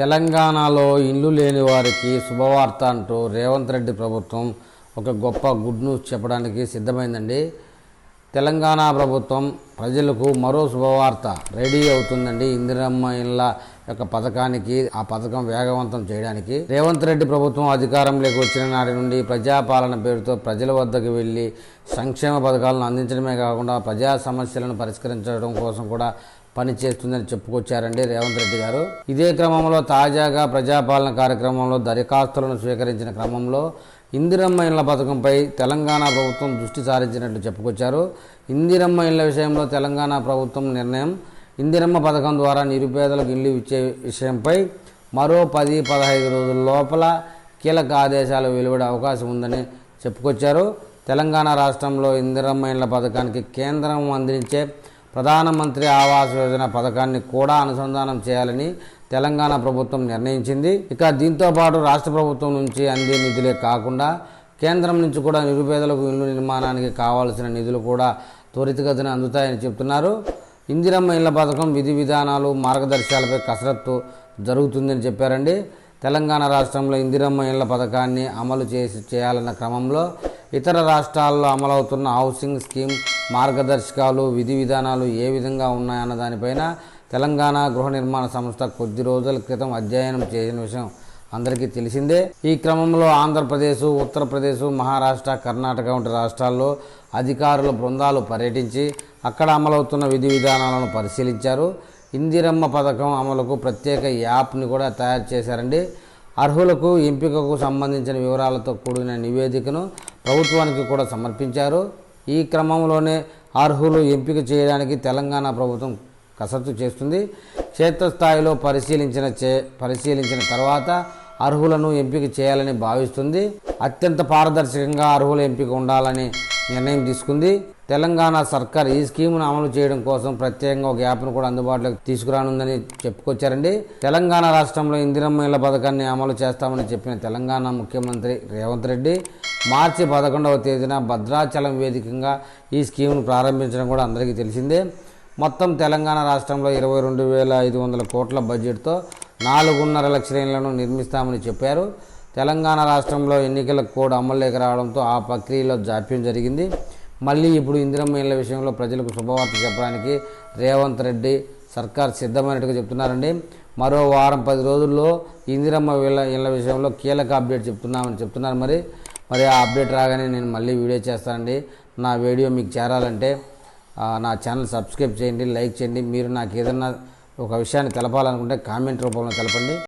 తెలంగాణలో ఇల్లు లేని వారికి శుభవార్త అంటూ రేవంత్ రెడ్డి ప్రభుత్వం ఒక గొప్ప గుడ్ న్యూస్ చెప్పడానికి సిద్ధమైందండి. తెలంగాణ ప్రభుత్వం ప్రజలకు మరో శుభవార్త రెడీ అవుతుందండి. ఇందిరమ్మ ఇళ్ళ యొక్క పథకానికి, ఆ పథకం వేగవంతం చేయడానికి రేవంత్ రెడ్డి ప్రభుత్వం అధికారంలోకి వచ్చిన నాటి నుండి ప్రజాపాలన పేరుతో ప్రజల వద్దకు వెళ్ళి సంక్షేమ పథకాలను అందించడమే కాకుండా ప్రజా సమస్యలను పరిష్కరించడం కోసం కూడా పనిచేస్తుందని చెప్పుకొచ్చారండి రేవంత్ రెడ్డి గారు. ఇదే క్రమంలో తాజాగా ప్రజాపాలన కార్యక్రమంలో దరఖాస్తులను స్వీకరించిన క్రమంలో ఇందిరమ్మ ఇళ్ల పథకంపై తెలంగాణ ప్రభుత్వం దృష్టి సారించినట్లు చెప్పుకొచ్చారు. ఇందిరమ్మ ఇళ్ల విషయంలో తెలంగాణ ప్రభుత్వం నిర్ణయం, ఇందిరమ్మ పథకం ద్వారా నిరుపేదలకు ఇల్లు ఇచ్చే విషయంపై మరో 10-15 రోజుల లోపల కీలక ఆదేశాలు వెలువడే అవకాశం ఉందని చెప్పుకొచ్చారు. తెలంగాణ రాష్ట్రంలో ఇందిరమ్మ ఇళ్ల పథకానికి కేంద్రం అందించే ప్రధానమంత్రి ఆవాస్ యోజన పథకాన్ని కూడా అనుసంధానం చేయాలని తెలంగాణ ప్రభుత్వం నిర్ణయించింది. ఇక దీంతో పాటు రాష్ట్ర ప్రభుత్వం నుంచి అందే నిధులే కాకుండా కేంద్రం నుంచి కూడా నిరుపేదలకు ఇల్లు నిర్మాణానికి కావాల్సిన నిధులు కూడా త్వరితగతిన అందుతాయని చెప్తున్నారు. ఇందిరమ్మ ఇళ్ల పథకం విధి విధానాలు, మార్గదర్శకాలపై కసరత్తు జరుగుతుందని చెప్పారండి. తెలంగాణ రాష్ట్రంలో ఇందిరమ్మ ఇళ్ల పథకాన్ని అమలు చేయాలన్న క్రమంలో ఇతర రాష్ట్రాల్లో అమలవుతున్న హౌసింగ్ స్కీమ్ మార్గదర్శకాలు, విధి విధానాలు ఏ విధంగా ఉన్నాయన్న దానిపైన తెలంగాణ గృహ నిర్మాణ సంస్థ కొద్ది రోజుల క్రితం అధ్యయనం చేసిన విషయం అందరికీ తెలిసిందే. ఈ క్రమంలో ఆంధ్రప్రదేశ్, ఉత్తరప్రదేశ్, మహారాష్ట్ర, కర్ణాటక వంటి రాష్ట్రాల్లో అధికారుల బృందాలు పర్యటించి అక్కడ అమలవుతున్న విధి విధానాలను పరిశీలించారు. ఇందిరమ్మ పథకం అమలుకు ప్రత్యేక యాప్ని కూడా తయారు చేశారండి. అర్హులకు ఎంపికకు సంబంధించిన వివరాలతో కూడిన నివేదికను ప్రభుత్వానికి కూడా సమర్పించారు. ఈ క్రమంలోనే అర్హులు ఎంపిక చేయడానికి తెలంగాణ ప్రభుత్వం కసరత్తు చేస్తుంది. క్షేత్రస్థాయిలో పరిశీలించిన తర్వాత అర్హులను ఎంపిక చేయాలని భావిస్తుంది. అత్యంత పారదర్శకంగా అర్హుల ఎంపిక ఉండాలని నిర్ణయం తీసుకుంది. తెలంగాణ సర్కార్ ఈ స్కీమును అమలు చేయడం కోసం ప్రత్యేకంగా ఒక యాప్ను కూడా అందుబాటులోకి తీసుకురానుందని చెప్పుకొచ్చారండి. తెలంగాణ రాష్ట్రంలో ఇందిరమ్మ ఇళ్ల పథకాన్ని అమలు చేస్తామని చెప్పిన తెలంగాణ ముఖ్యమంత్రి రేవంత్ రెడ్డి మార్చి 11వ తేదీన భద్రాచలం వేదికగా ఈ స్కీమును ప్రారంభించడం కూడా అందరికీ తెలిసిందే. మొత్తం తెలంగాణ రాష్ట్రంలో 22,500 కోట్ల బడ్జెట్తో 4.5 లక్షల ఇళ్లను నిర్మిస్తామని చెప్పారు. తెలంగాణ రాష్ట్రంలో ఎన్నికల కోడ్ అమల్లోకి రావడంతో ఆ ప్రక్రియలో జాప్యం జరిగింది. మళ్ళీ ఇప్పుడు ఇందిరమ్మ ఇళ్ల విషయంలో ప్రజలకు శుభవార్త చెప్పడానికి రేవంత్ రెడ్డి సర్కార్ సిద్ధమైనట్టుగా చెప్తున్నారండి. మరో వారం 10 రోజుల్లో ఇందిరమ్మ ఇళ్ల విషయంలో కీలక అప్డేట్ చెప్తున్నారు. మరి ఆ అప్డేట్ రాగానే నేను మళ్ళీ వీడియో చేస్తానండి. నా వీడియో మీకు చేరాలంటే నా ఛానల్ సబ్స్క్రైబ్ చేయండి, లైక్ చేయండి. మీరు నాకు ఏదన్నా ఒక విషయాన్ని తెలపాలనుకుంటే కామెంట్ రూపంలో తెలపండి.